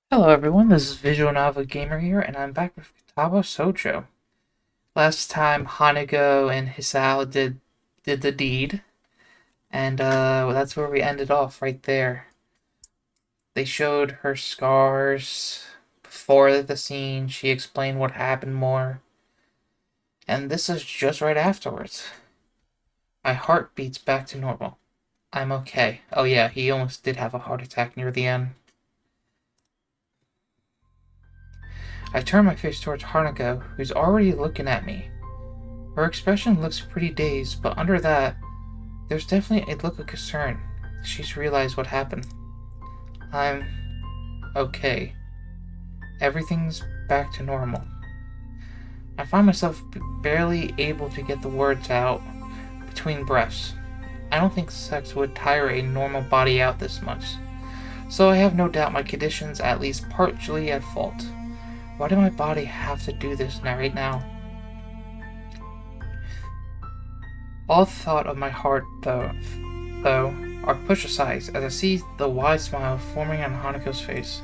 Hello everyone, this is Visual Novel Gamer here, and I'm back with katawa shoujo. Last time Hanago and Hisao did the deed, and that's where we ended off, right there. They showed her scars before the scene, she explained what happened more, and this is just right afterwards. My heart beats back to normal. I'm okay. Oh yeah, he almost did have a heart attack near the end. I turn my face towards Hanago, who's already looking at me. Her expression looks pretty dazed, but under that, there's definitely a look of concern. She's realized what happened. I'm okay. Everything's back to normal. I find myself barely able to get the words out between breaths. I don't think sex would tire a normal body out this much, so I have no doubt my condition's at least partially at fault. Why did my body have to do this right now? All thought of my heart, though, are pushed aside as I see the wide smile forming on Hanako's face.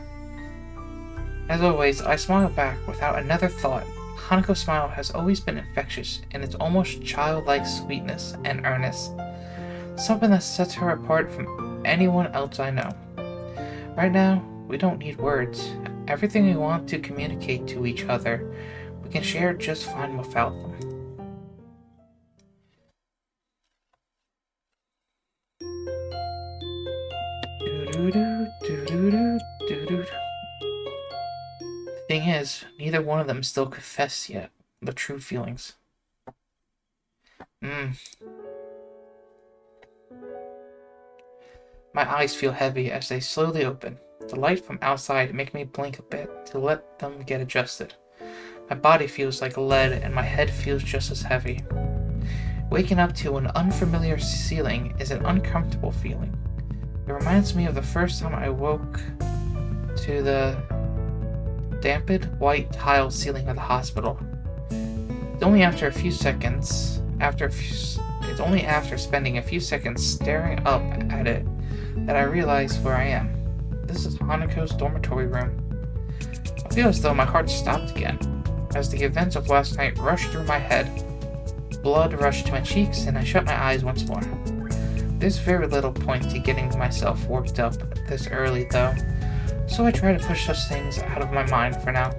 As always, I smile back without another thought. Hanako's smile has always been infectious in its almost childlike sweetness and earnest, something that sets her apart from anyone else I know. Right now, we don't need words. Everything we want to communicate to each other, we can share just fine without them. The thing is, neither one of them still confessed yet the true feelings. My eyes feel heavy as they slowly open. The light from outside makes me blink a bit to let them get adjusted. My body feels like lead and my head feels just as heavy. Waking up to an unfamiliar ceiling is an uncomfortable feeling. It reminds me of the first time I woke to the damped white tile ceiling of the hospital. It's only after spending a few seconds staring up at it that I realize where I am. This is Hanako's dormitory room. I feel as though my heart stopped again, as the events of last night rushed through my head. Blood rushed to my cheeks, and I shut my eyes once more. There's very little point to getting myself worked up this early, though, so I try to push such things out of my mind for now.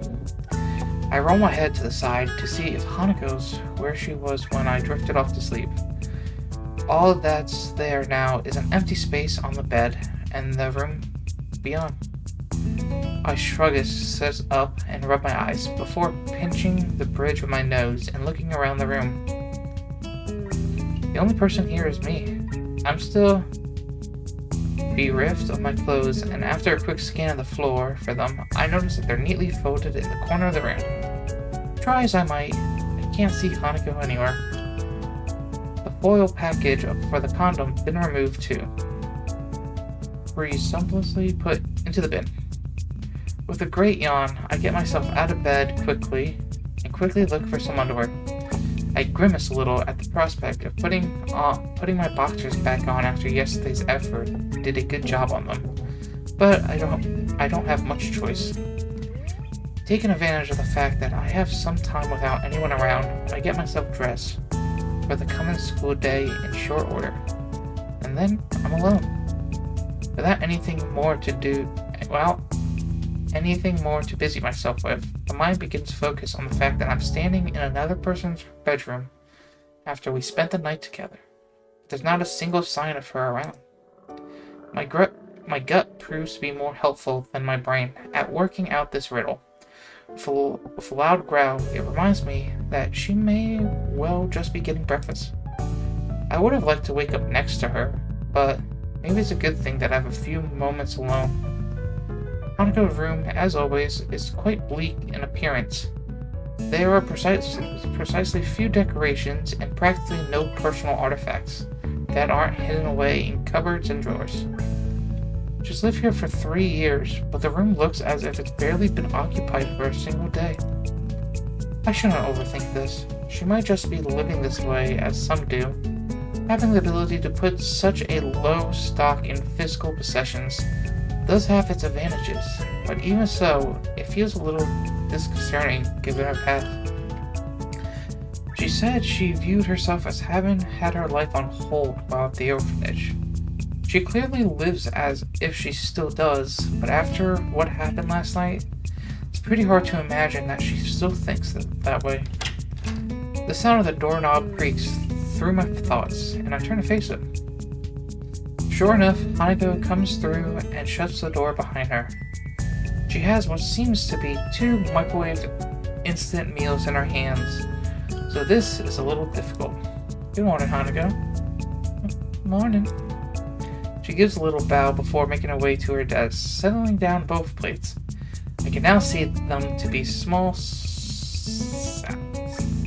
I roll my head to the side to see if Hanako's where she was when I drifted off to sleep. All that's there now is an empty space on the bed and the room beyond. I shrug as sit up and rub my eyes before pinching the bridge with my nose and looking around the room. The only person here is me. I'm still bereft of my clothes, and after a quick scan of the floor for them, I notice that they're neatly folded in the corner of the room. Try as I might, I can't see Hanako anywhere. The foil package for the condom been removed too. Presumptuously put into the bin. With a great yawn, I get myself out of bed quickly look for some underwear. I grimace a little at the prospect of putting my boxers back on after yesterday's effort did a good job on them, but I don't have much choice. Taking advantage of the fact that I have some time without anyone around, I get myself dressed for the coming school day in short order, and then I'm alone. Without anything more to busy myself with, the mind begins to focus on the fact that I'm standing in another person's bedroom after we spent the night together. There's not a single sign of her around. My gut proves to be more helpful than my brain at working out this riddle. With a loud growl, it reminds me that she may well just be getting breakfast. I would have liked to wake up next to her, but maybe it's a good thing that I have a few moments alone. Hanako's room, as always, is quite bleak in appearance. There are precisely few decorations and practically no personal artifacts that aren't hidden away in cupboards and drawers. She's lived here for 3 years, but the room looks as if it's barely been occupied for a single day. I shouldn't overthink this. She might just be living this way as some do, having the ability to put such a low stock in physical possessions does have its advantages, but even so, it feels a little disconcerting given her past. She said she viewed herself as having had her life on hold while at the orphanage. She clearly lives as if she still does, but after what happened last night, it's pretty hard to imagine that she still thinks that way. The sound of the doorknob creaks through my thoughts, and I turn to face it. Sure enough, Hanako comes through and shuts the door behind her. She has what seems to be 2 microwave instant meals in her hands, so this is a little difficult. Good morning, Hanako. Morning. She gives a little bow before making her way to her desk, settling down both plates. I can now see them to be small,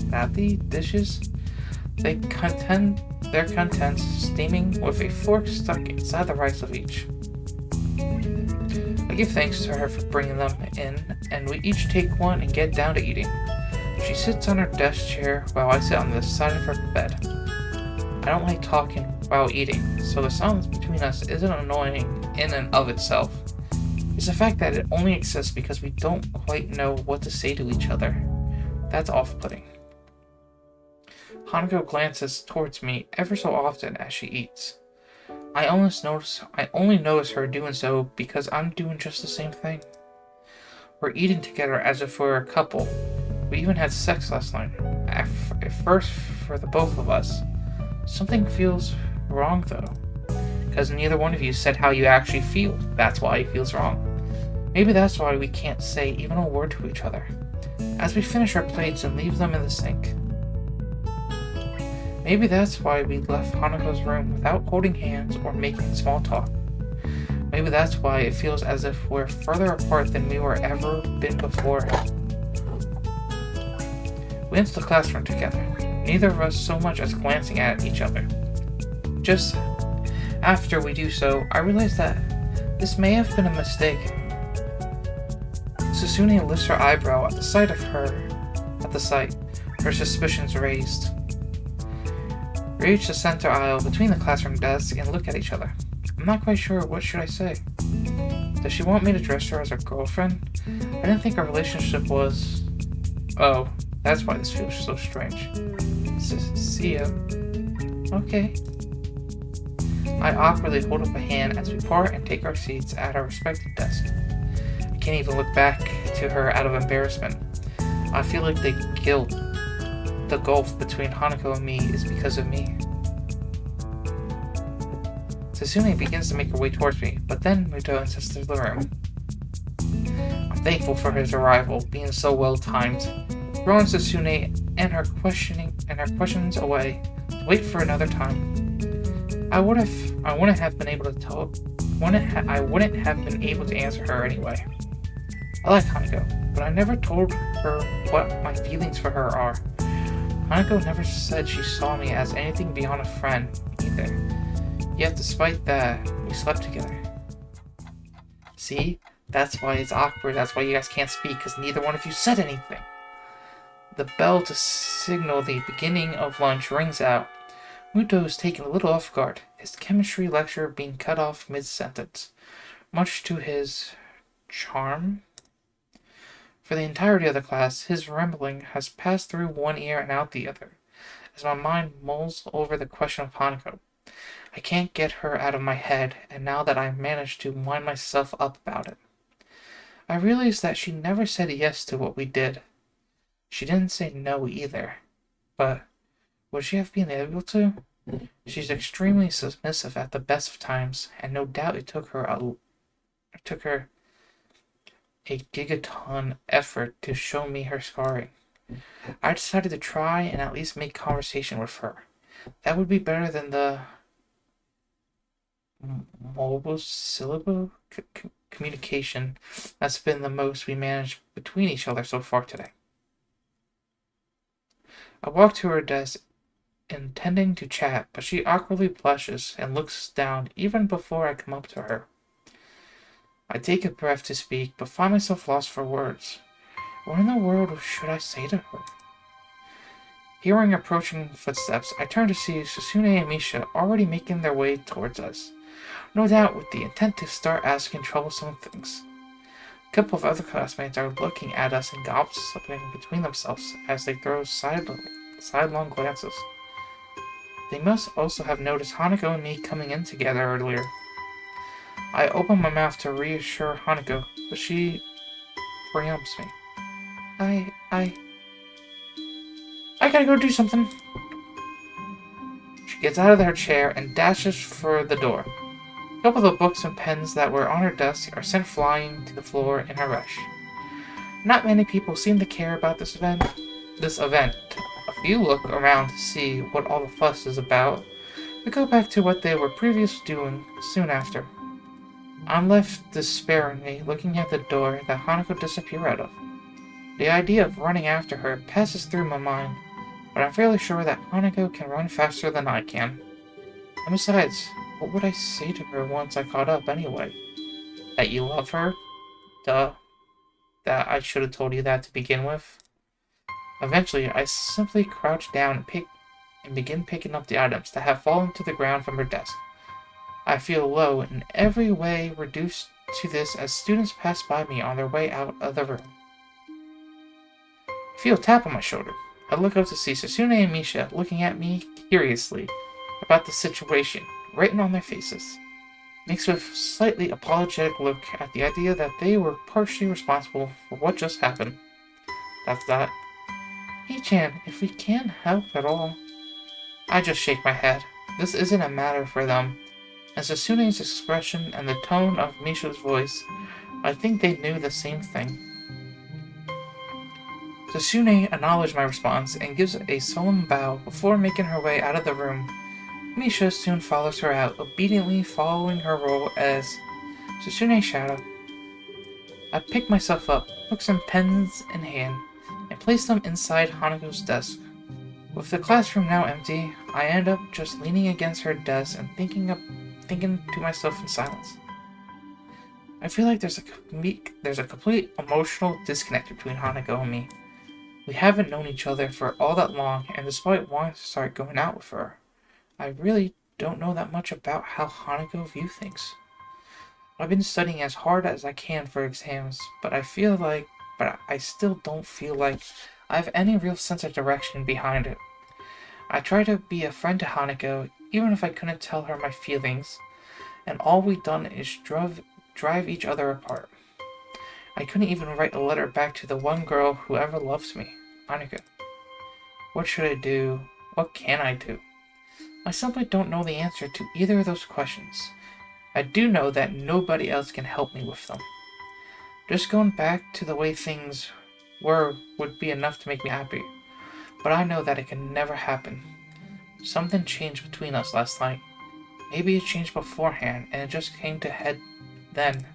sappy dishes. Their contents steaming with a fork stuck inside the rice of each. I give thanks to her for bringing them in, and we each take one and get down to eating. She sits on her desk chair while I sit on the side of her bed. I don't like talking while eating, so the silence between us isn't annoying in and of itself. It's the fact that it only exists because we don't quite know what to say to each other. That's off-putting. Hanako glances towards me ever so often as she eats. I only notice her doing so because I'm doing just the same thing. We're eating together as if we're a couple. We even had sex last night. At first, for the both of us. Something feels wrong though. Because neither one of you said how you actually feel. That's why it feels wrong. Maybe that's why we can't say even a word to each other. As we finish our plates and leave them in the sink. Maybe that's why we left Hanako's room without holding hands or making small talk. Maybe that's why it feels as if we're further apart than we were ever been before. We enter the classroom together, neither of us so much as glancing at each other. Just after we do so, I realize that this may have been a mistake. Susune lifts her eyebrow at the sight, her suspicions raised. We reach the center aisle between the classroom desks and look at each other. I'm not quite sure what should I say. Does she want me to dress her as her girlfriend? I didn't think our relationship was... Oh, that's why this feels so strange. See ya. Okay. I awkwardly hold up a hand as we part and take our seats at our respective desks. I can't even look back to her out of embarrassment. I feel like the gulf between Hanako and me is because of me. Susune begins to make her way towards me, but then Muto enters the room. I'm thankful for his arrival, being so well timed. Throwing Susune and her questions away, to wait for another time. I wouldn't have been able to answer her anyway. I like Hanako, but I never told her what my feelings for her are. Hanako never said she saw me as anything beyond a friend, either. Yet despite that, we slept together. See? That's why it's awkward, that's why you guys can't speak, because neither one of you said anything. The bell to signal the beginning of lunch rings out. Muto is taken a little off guard, his chemistry lecture being cut off mid-sentence, much to his charm. For the entirety of the class, his rambling has passed through one ear and out the other, as my mind mulls over the question of Hanako. I can't get her out of my head, and now that I've managed to wind myself up about it, I realize that she never said yes to what we did. She didn't say no either, but would she have been able to? She's extremely submissive at the best of times, and no doubt it took her a gigaton effort to show me her scarring. I decided to try and at least make conversation with her. That would be better than the monosyllable communication that's been the most we managed between each other so far today. I walk to her desk intending to chat, but she awkwardly blushes and looks down even before I come up to her. I take a breath to speak, but find myself lost for words. What in the world should I say to her? Hearing approaching footsteps, I turn to see Susune and Misha already making their way towards us. no doubt with the intent to start asking troublesome things. A couple of other classmates are looking at us and gossiping between themselves as they throw sidelong glances. They must also have noticed Hanako and me coming in together earlier. I open my mouth to reassure Hanako, but she preempts me. I gotta go do something. She gets out of her chair and dashes for the door. A couple of the books and pens that were on her desk are sent flying to the floor in her rush. Not many people seem to care about this event. A few look around to see what all the fuss is about, but go back to what they were previously doing soon after. I'm left despairingly looking at the door that Hanako disappeared out of. The idea of running after her passes through my mind, but I'm fairly sure that Hanako can run faster than I can. And besides, what would I say to her once I caught up anyway? That you love her? Duh. That I should have told you that to begin with. Eventually, I simply crouch down and begin picking up the items that have fallen to the ground from her desk. I feel low in every way, reduced to this as students pass by me on their way out of the room. I feel a tap on my shoulder. I look up to see Sasune and Misha looking at me curiously about the situation, written on their faces, mixed with slightly apologetic look at the idea that they were partially responsible for what just happened. That's that. Hey-chan, if we can help at all. I just shake my head. This isn't a matter for them. And Sasune's expression and the tone of Misha's voice, I think they knew the same thing. Sasune acknowledges my response and gives a solemn bow before making her way out of the room. Misha soon follows her out, obediently following her role as Sasune's shadow. I pick myself up, books and pens in hand, and place them inside Hanako's desk. With the classroom now empty, I end up just leaning against her desk and thinking to myself in silence. I feel like there's a complete emotional disconnect between Hanako and me. We haven't known each other for all that long, and despite wanting to start going out with her, I really don't know that much about how Hanako views things. I've been studying as hard as I can for exams, but I still don't feel like I have any real sense of direction behind it. I try to be a friend to Hanako, even if I couldn't tell her my feelings, and all we've done is drive each other apart. I couldn't even write a letter back to the one girl who ever loved me, Hanako. What should I do? What can I do? I simply don't know the answer to either of those questions. I do know that nobody else can help me with them. Just going back to the way things were would be enough to make me happy, but I know that it can never happen. Something changed between us last night. Maybe it changed beforehand, and it just came to head then.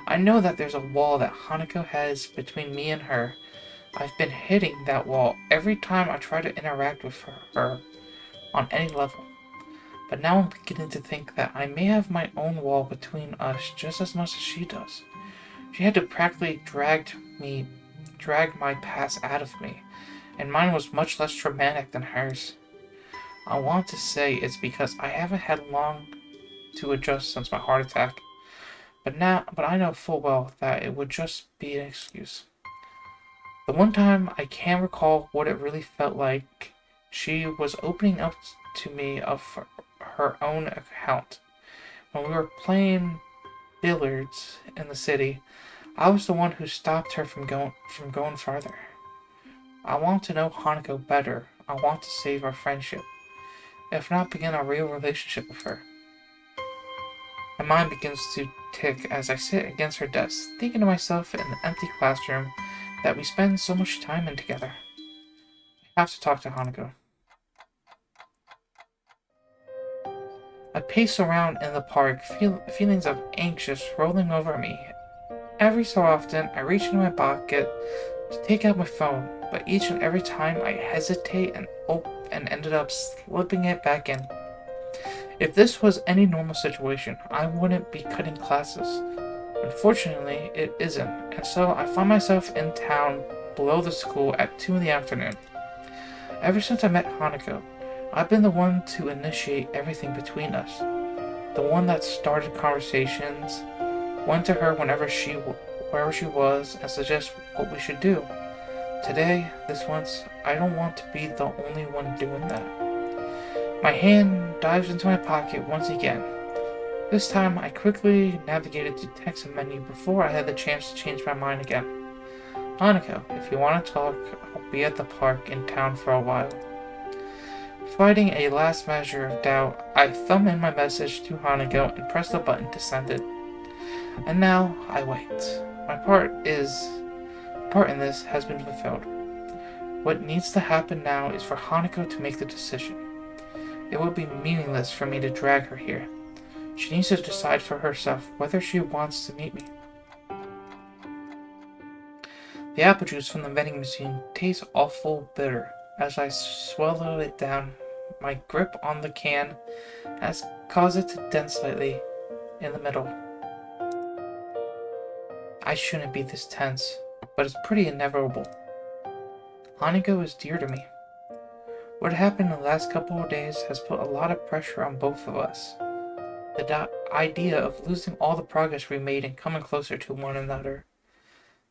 I know that there's a wall that Hanako has between me and her. I've been hitting that wall every time I try to interact with her on any level. But now I'm beginning to think that I may have my own wall between us just as much as she does. She had to practically drag my past out of me, and mine was much less traumatic than hers. I want to say it's because I haven't had long to adjust since my heart attack, but I know full well that it would just be an excuse. The one time I can recall what it really felt like, she was opening up to me of her own account. When we were playing billiards in the city, I was the one who stopped her from going farther. I want to know Hanako better. I want to save our friendship, if not begin a real relationship with her. My mind begins to tick as I sit against her desk, thinking to myself in the empty classroom that we spend so much time in together. I have to talk to Hanako. I pace around in the park, feelings of anxious rolling over me. Every so often, I reach into my pocket to take out my phone, but each and every time I hesitate and ended up slipping it back in. If this was any normal situation, I wouldn't be cutting classes. Unfortunately, it isn't, and so I find myself in town below the school at 2 in the afternoon. Ever since I met Hanako, I've been the one to initiate everything between us. the one that started conversations, went to her wherever she was, and suggested what we should do. Today, this once, I don't want to be the only one doing that. My hand dives into my pocket once again. This time, I quickly navigated to the text menu before I had the chance to change my mind again. Hanako, if you want to talk, I'll be at the park in town for a while. Fighting a last measure of doubt, I thumb in my message to Hanako and press the button to send it. And now, I wait. My part in this has been fulfilled. What needs to happen now is for Hanako to make the decision. It would be meaningless for me to drag her here. She needs to decide for herself whether she wants to meet me. The apple juice from the vending machine tastes awful bitter. As I swallow it down, my grip on the can has caused it to dent slightly in the middle. I shouldn't be this tense, but it's pretty inevitable. Hanako is dear to me. What happened in the last couple of days has put a lot of pressure on both of us. The idea of losing all the progress we made and coming closer to one another,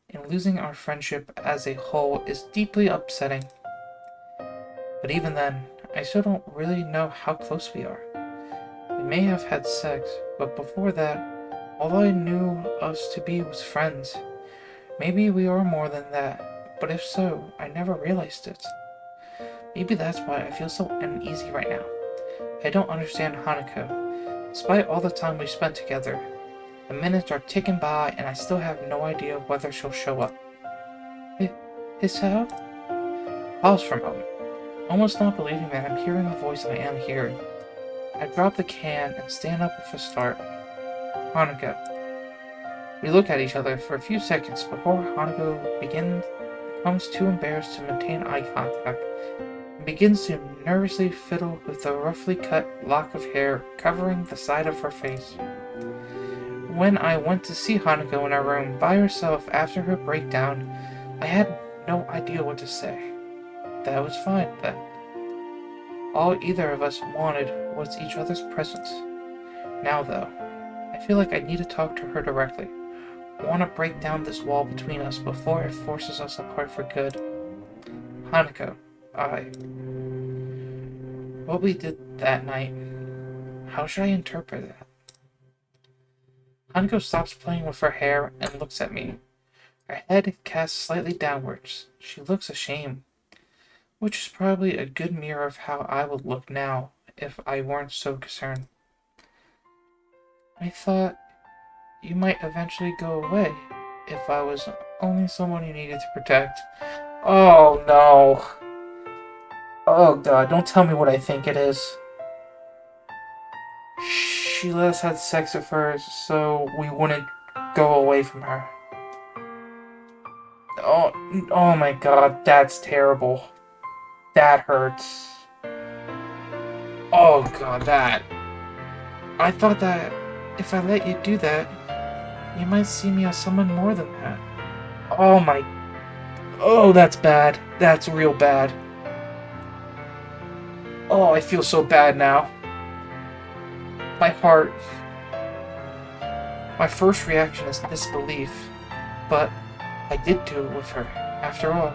and losing our friendship as a whole, is deeply upsetting. But even then, I still don't really know how close we are. We may have had sex, but before that, all I knew us to be was friends. Maybe we are more than that, but if so, I never realized it. Maybe that's why I feel so uneasy right now. I don't understand Hanako. Despite all the time we spent together, the minutes are ticking by and I still have no idea whether she'll show up. Hisao? Pause for a moment, almost not believing that I'm hearing the voice I am hearing. I drop the can and stand up with a start. Hanako. We look at each other for a few seconds before Hanako becomes too embarrassed to maintain eye contact and begins to nervously fiddle with the roughly cut lock of hair covering the side of her face. When I went to see Hanako in her room by herself after her breakdown, I had no idea what to say. That was fine then. All either of us wanted was each other's presence. Now though, I feel like I need to talk to her directly. I want to break down this wall between us before it forces us apart for good. Hanako, what we did that night, how should I interpret that? Hanako stops playing with her hair and looks at me. Her head casts slightly downwards. She looks ashamed, which is probably a good mirror of how I would look now if I weren't so concerned. I thought you might eventually go away if I was only someone you needed to protect. Oh no. Oh god, don't tell me what I think it is. She let us have sex at first so we wouldn't go away from her. Oh my god, that's terrible. That hurts. Oh god, that. I thought that if I let you do that, you might see me as someone more than that. Oh, that's bad. That's real bad. Oh, I feel so bad now. My heart. My first reaction is disbelief, but I did do it with her. After all,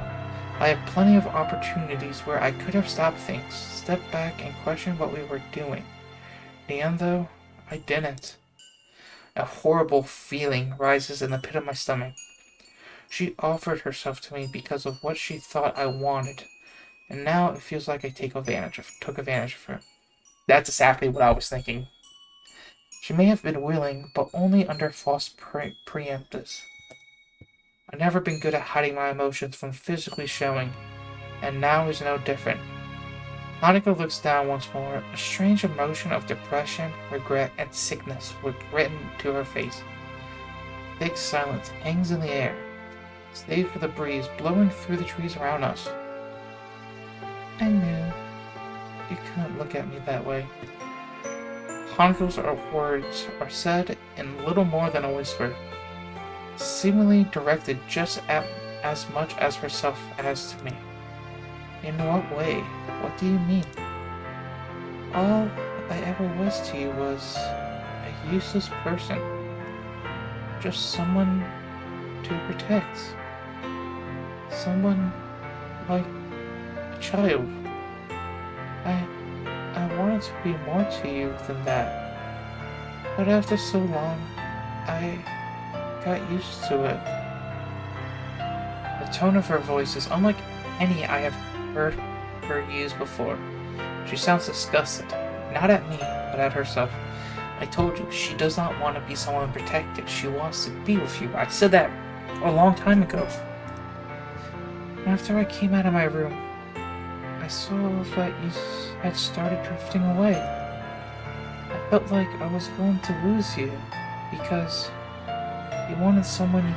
I had plenty of opportunities where I could have stopped things, stepped back, and questioned what we were doing. In the end, though, I didn't. A horrible feeling rises in the pit of my stomach. She offered herself to me because of what she thought I wanted, and now it feels like I took advantage of her. That's exactly what I was thinking. She may have been willing, but only under false preemptives. I've never been good at hiding my emotions from physically showing, and now is no different. Hanako looks down once more, a strange emotion of depression, regret, and sickness was written to her face. Thick silence hangs in the air, save for the breeze blowing through the trees around us. I knew you couldn't look at me that way. Hanako's words are said in little more than a whisper, seemingly directed just as much as herself as to me. In what way? What do you mean? All I ever was to you was useless person. Just someone to protect. Someone like a child. I wanted to be more to you than that. But after so long, I got used to it. The tone of her voice is unlike any I have heard her use before. She sounds disgusted, not at me, but at herself. I told you, she does not want to be someone protected. She wants to be with you. I said that a long time ago. After I came out of my room, I saw that you had started drifting away. I felt like I was going to lose you because you wanted someone you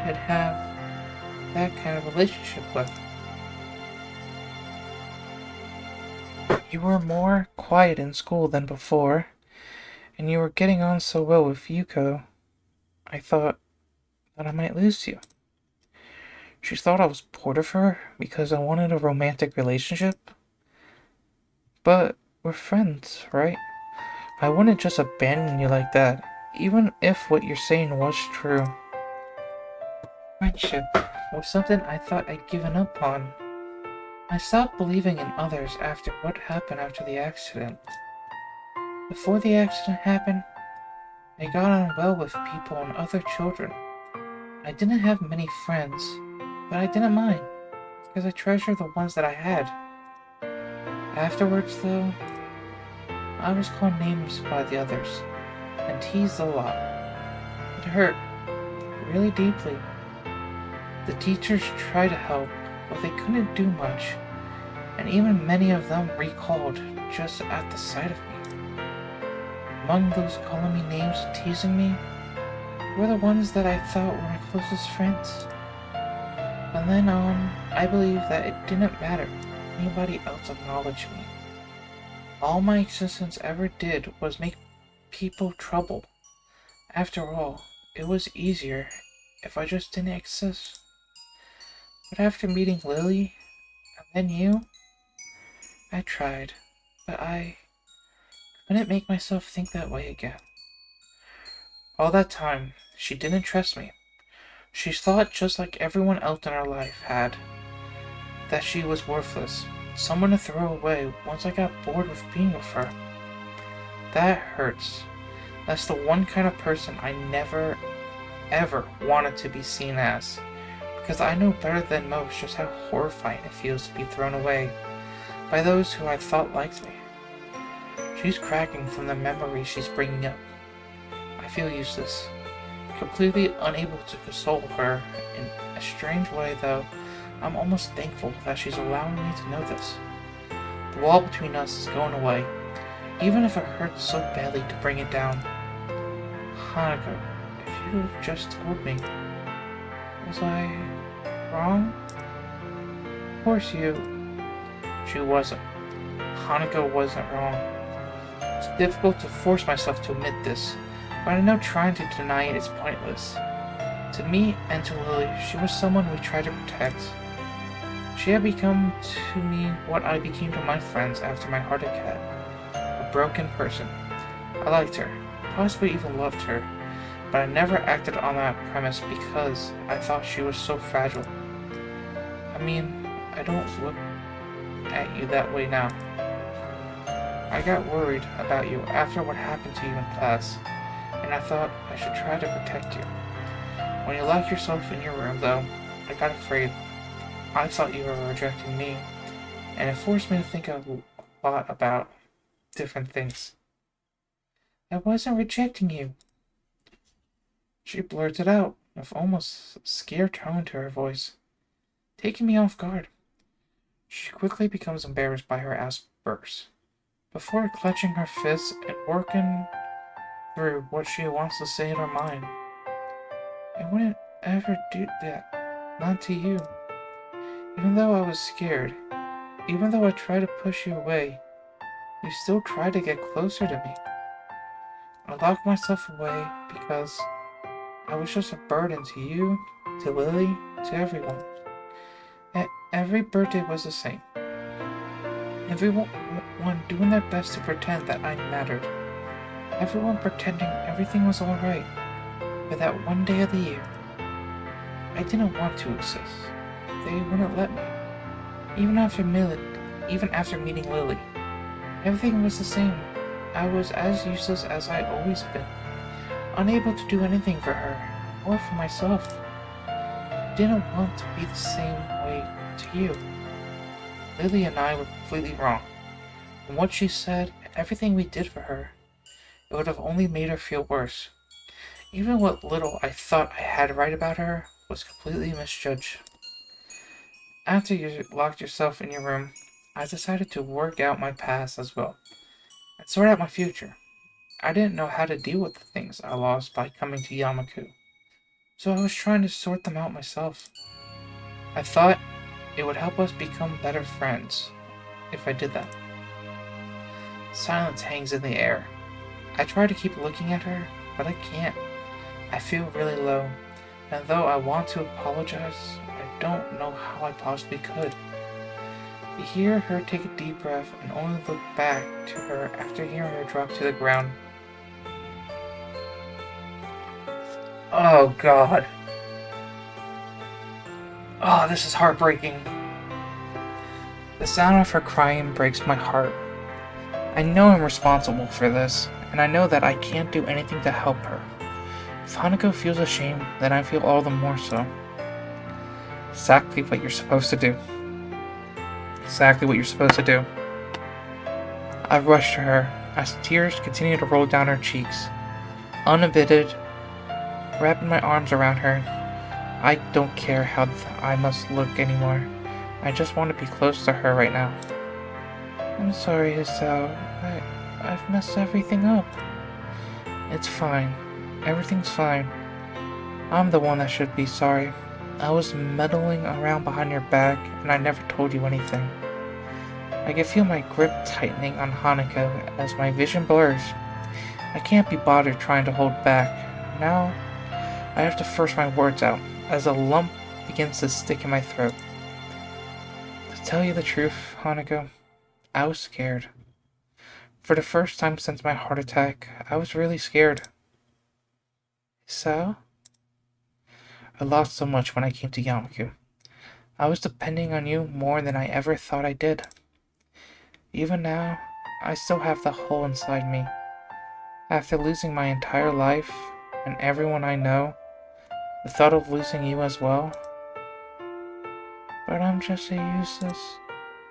could have that kind of relationship with. You were more quiet in school than before, and you were getting on so well with Yuko. I thought that I might lose you. She thought I was bored of her because I wanted a romantic relationship. But we're friends, right? I wouldn't just abandon you like that, even if what you're saying was true. Friendship was something I thought I'd given up on. I stopped believing in others after what happened after the accident. Before the accident happened, I got on well with people and other children. I didn't have many friends, but I didn't mind, because I treasured the ones that I had. Afterwards, though, I was called names by the others, and teased a lot. It hurt, really deeply. The teachers tried to help, but they couldn't do much, and even many of them recalled just at the sight of me. Among those calling me names and teasing me were the ones that I thought were my closest friends. From then on, I believed that it didn't matter if anybody else acknowledged me. All my existence ever did was make people trouble. After all, it was easier if I just didn't exist. But after meeting Lily, and then you, I tried, but I couldn't make myself think that way again. All that time, she didn't trust me. She thought, just like everyone else in her life had, that she was worthless, someone to throw away once I got bored with being with her. That hurts. That's the one kind of person I never, ever wanted to be seen as, because I know better than most just how horrifying it feels to be thrown away by those who I thought liked me. She's cracking from the memories she's bringing up. I feel useless, completely unable to console her. In a strange way, though, I'm almost thankful that she's allowing me to know this. The wall between us is going away, even if it hurts so badly to bring it down. Hanako, if you have just told me, was I wrong? Of course She wasn't. Hanako wasn't wrong. It's difficult to force myself to admit this, but I know trying to deny it is pointless. To me and to Lily, she was someone we tried to protect. She had become to me what I became to my friends after my heart attack, a broken person. I liked her, possibly even loved her, but I never acted on that premise because I thought she was so fragile. I mean, I don't look at you that way now. I got worried about you after what happened to you in class, and I thought I should try to protect you. When you locked yourself in your room, though, I got afraid. I thought you were rejecting me, and it forced me to think a lot about different things. I wasn't rejecting you. She blurted out with almost a scared tone to her voice, taking me off guard. She quickly becomes embarrassed by her outburst, before clutching her fists and working through what she wants to say in her mind. I wouldn't ever do that, not to you. Even though I was scared, even though I tried to push you away, you still tried to get closer to me. I locked myself away because I was just a burden to you, to Lily, to everyone. Every birthday was the same. Everyone doing their best to pretend that I mattered. Everyone pretending everything was alright for that one day of the year. I didn't want to exist. They wouldn't let me. Even after meeting Lily, everything was the same. I was as useless as I'd always been, unable to do anything for her or for myself. I didn't want to be the same way to you. Lily and I were completely wrong. And what she said, everything we did for her, it would have only made her feel worse. Even what little I thought I had right about her was completely misjudged. After you locked yourself in your room, I decided to work out my past as well, and sort out my future. I didn't know how to deal with the things I lost by coming to Yamaku, so I was trying to sort them out myself. I thought it would help us become better friends if I did that. Silence hangs in the air. I try to keep looking at her, but I can't. I feel really low, and though I want to apologize, I don't know how I possibly could. You hear her take a deep breath and only look back to her after hearing her drop to the ground. Oh God. Oh, this is heartbreaking. The sound of her crying breaks my heart. I know I'm responsible for this, and I know that I can't do anything to help her. If Hanako feels ashamed, then I feel all the more so. Exactly what you're supposed to do. Exactly what you're supposed to do. I rushed to her as tears continued to roll down her cheeks. Uninhibited, wrapping my arms around her. I don't care how I must look anymore. I just want to be close to her right now. I'm sorry, Hisao. I've messed everything up. It's fine. Everything's fine. I'm the one that should be sorry. I was meddling around behind your back, and I never told you anything. I can feel my grip tightening on Hanako as my vision blurs. I can't be bothered trying to hold back. Now, I have to force my words out, as a lump begins to stick in my throat. To tell you the truth, Hanako, I was scared. For the first time since my heart attack, I was really scared. So? I lost so much when I came to Yamaku. I was depending on you more than I ever thought I did. Even now, I still have the hole inside me. After losing my entire life, and everyone I know, the thought of losing you as well. But I'm just a useless.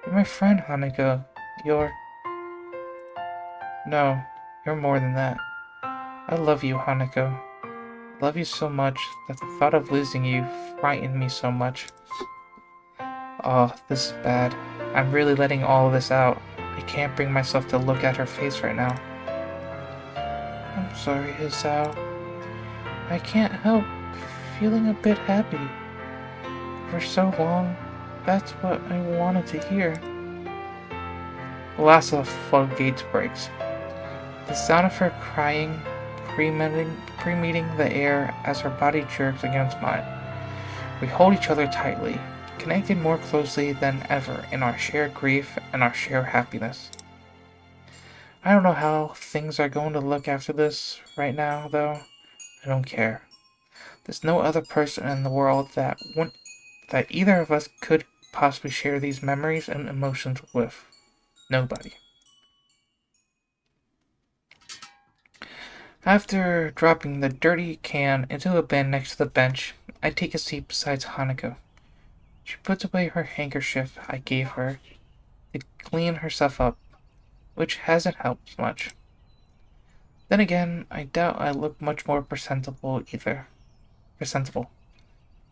You're my friend, Hanako. No, you're more than that. I love you, Hanako. I love you so much that the thought of losing you frightened me so much. Oh, this is bad. I'm really letting all of this out. I can't bring myself to look at her face right now. I'm sorry, Hisao. I can't help feeling a bit happy. For so long, that's what I wanted to hear. The last of the floodgates breaks. The sound of her crying, pre-meeting the air as her body jerks against mine. We hold each other tightly, connected more closely than ever in our shared grief and our shared happiness. I don't know how things are going to look after this right now, though. I don't care. There's no other person in the world that either of us could possibly share these memories and emotions with. Nobody. After dropping the dirty can into a bin next to the bench, I take a seat beside Hanako. She puts away her handkerchief I gave her to clean herself up, which hasn't helped much. Then again, I doubt I look much more presentable either.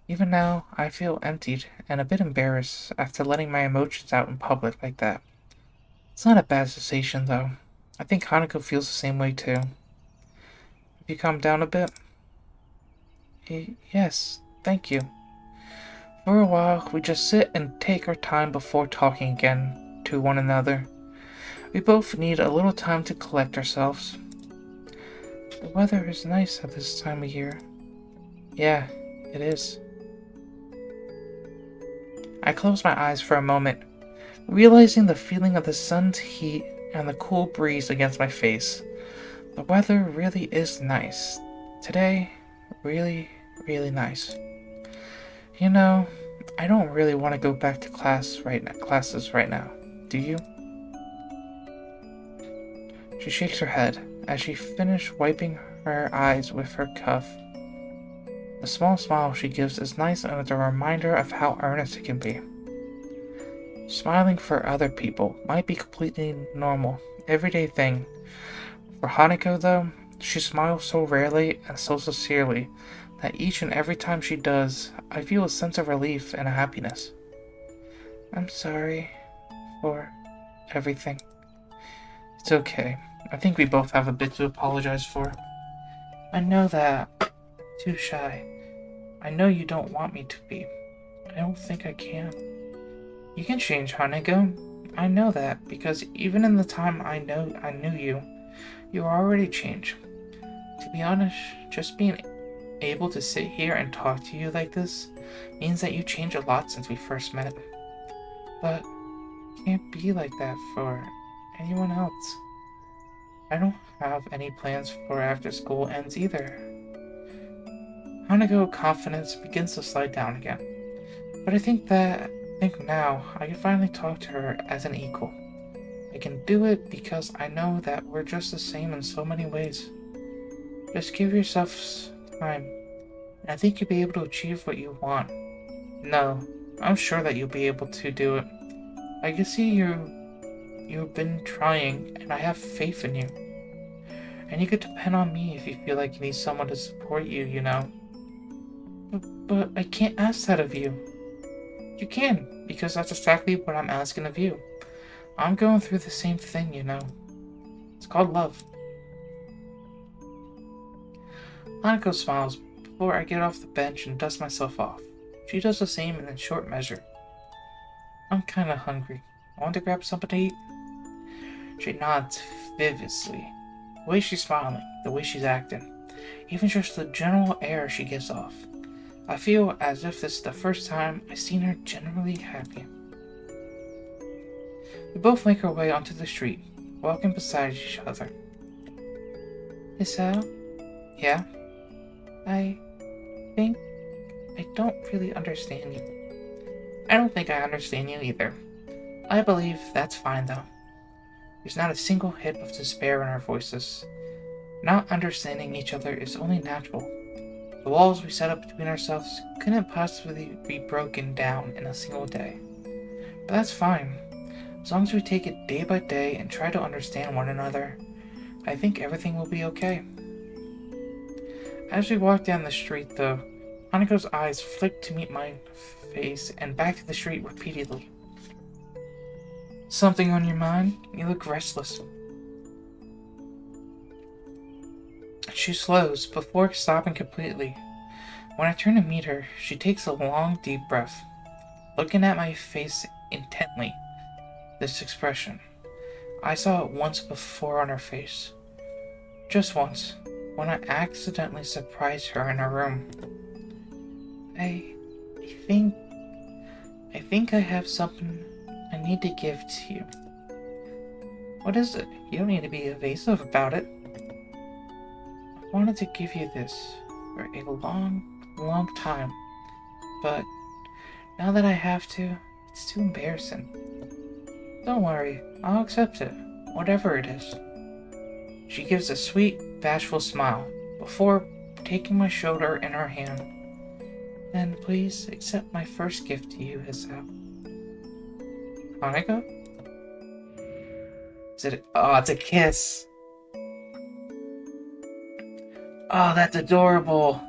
Even now, I feel emptied and a bit embarrassed after letting my emotions out in public like that. It's not a bad sensation, though. I think Hanako feels the same way, too. Have you calmed down a bit? Yes, thank you. For a while, we just sit and take our time before talking again to one another. We both need a little time to collect ourselves. The weather is nice at this time of year. Yeah, it is. I close my eyes for a moment, realizing the feeling of the sun's heat and the cool breeze against my face. The weather really is nice. Today, really, really nice. You know, I don't really want to go back to classes right now. Do you? She shakes her head as she finishes wiping her eyes with her cuff. The small smile she gives is nice and it's a reminder of how earnest it can be. Smiling for other people might be completely normal, everyday thing. For Hanako, though, she smiles so rarely and so sincerely that each and every time she does, I feel a sense of relief and a happiness. I'm sorry for everything. It's okay. I think we both have a bit to apologize for. I know that. Too shy. I know you don't want me to be. I don't think I can. You can change, Hanako. I know that, because even in the time I knew you, you already changed. To be honest, just being able to sit here and talk to you like this means that you changed a lot since we first met. But it can't be like that for anyone else. I don't have any plans for after school ends either. Hanako's confidence begins to slide down again. But I think now I can finally talk to her as an equal. I can do it because I know that we're just the same in so many ways. Just give yourself time, and I think you'll be able to achieve what you want. No, I'm sure that you'll be able to do it. I can see you've been trying, and I have faith in you. And you could depend on me if you feel like you need someone to support you, you know. But I can't ask that of you. You can, because that's exactly what I'm asking of you. I'm going through the same thing, you know. It's called love. Hanako smiles before I get off the bench and dust myself off. She does the same in short measure. I'm kinda hungry. Want to grab something to eat? She nods viviously. The way she's smiling, the way she's acting, even just the general air she gives off. I feel as if this is the first time I've seen her genuinely happy. We both make our way onto the street, walking beside each other. Isao? Yeah? I think I don't really understand you. I don't think I understand you either. I believe that's fine though. There's not a single hint of despair in our voices. Not understanding each other is only natural. The walls we set up between ourselves couldn't possibly be broken down in a single day. But that's fine. As long as we take it day by day and try to understand one another, I think everything will be okay. As we walk down the street, though, Hanako's eyes flick to meet my face and back to the street repeatedly. Something on your mind? You look restless. She slows before stopping completely. When I turn to meet her, she takes a long, deep breath, looking at my face intently. This expression. I saw it once before on her face. Just once, when I accidentally surprised her in her room. I think I have something I need to give to you. What is it? You don't need to be evasive about it. I wanted to give you this for a long time, but now that I have to, it's too embarrassing. Don't worry, I'll accept it, whatever it is. She gives a sweet, bashful smile before taking my shoulder in her hand. Then please accept my first gift to you, Hisao. Hanako? Oh, it's a kiss. Oh, that's adorable.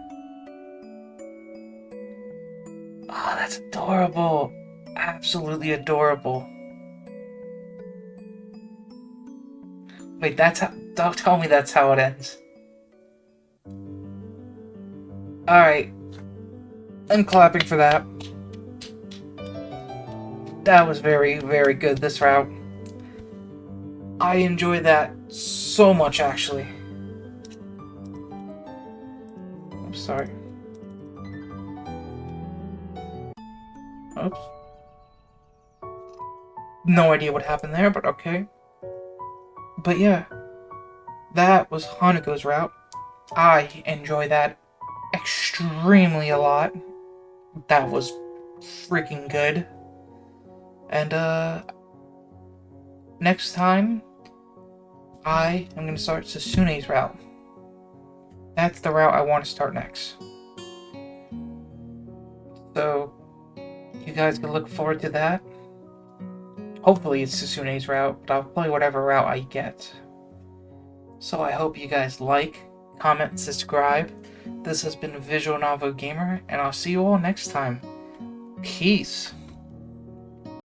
Oh, that's adorable. Absolutely adorable. Wait, don't tell me that's how it ends. Alright. I'm clapping for that. That was very, very good, this route. I enjoyed that so much, actually. I'm sorry. Oops. No idea what happened there, but okay. But yeah, that was Hanuko's route. I enjoy that extremely a lot. That was freaking good. And next time I am going to start Susune's route. That's the route I want to start next. So you guys can look forward to that. Hopefully it's Susune's route, but I'll play whatever route I get. So I hope you guys like, comment, subscribe. This has been Visual Novel Gamer, and I'll see you all next time. Peace.